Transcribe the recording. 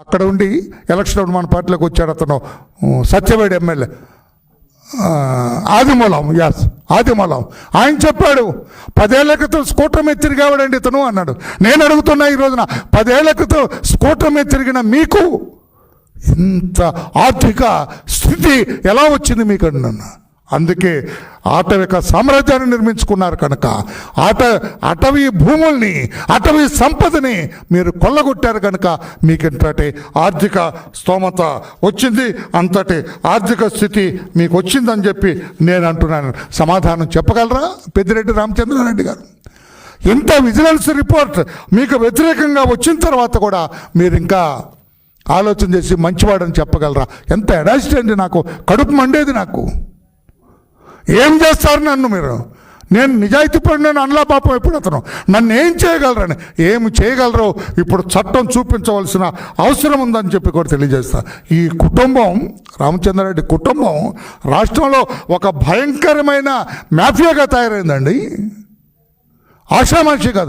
అక్కడ ఉండి ఎలక్షన్ మన పార్టీలోకి వచ్చాడు అతను సత్యవేడి ఎమ్మెల్యే ఆదిమూలం ఆయన చెప్పాడు 10 ఏళ్ల క్రితం స్కూటర్ మీద తిరిగావాడండి ఇతను అన్నాడు. నేను అడుగుతున్నా ఈ రోజున 10 ఏళ్ల క్రితం స్కూటర్ మీద తిరిగిన మీకు ఇంత ఆర్థిక స్థితి ఎలా వచ్చింది మీకు అన్నా. అందుకే ఆటవిక సామ్రాజ్యాన్ని నిర్మించుకున్నారు కనుక అటవీ భూముల్ని అటవీ సంపదని మీరు కొల్లగొట్టారు కనుక మీకు ఇంతటి ఆర్థిక స్తోమత వచ్చింది, అంతటి ఆర్థిక స్థితి మీకు వచ్చిందని చెప్పి నేను అంటున్నాను. సమాధానం చెప్పగలరా పెద్దిరెడ్డి రామచంద్రారెడ్డి గారు? ఇంత విజిలెన్స్ రిపోర్ట్ మీకు వ్యతిరేకంగా వచ్చిన తర్వాత కూడా మీరు ఇంకా ఆలోచన చేసి మంచివాడని చెప్పగలరా? ఎంత ఎడాసిటీ అండి, నాకు కడుపు మండేది. నాకు ఏం చేస్తారు నన్ను మీరు? నేను నిజాయితీ పడిన అనలా పాపం ఎప్పుడు అతను నన్ను ఏం చేయగలరని, ఏమి చేయగలరో ఇప్పుడు చట్టం చూపించవలసిన అవసరం ఉందని చెప్పి కూడా తెలియజేస్తా. ఈ కుటుంబం, రామచంద్రారెడ్డి కుటుంబం రాష్ట్రంలో ఒక భయంకరమైన మాఫియాగా తయారైందండి. ఆషామాషి కాదు.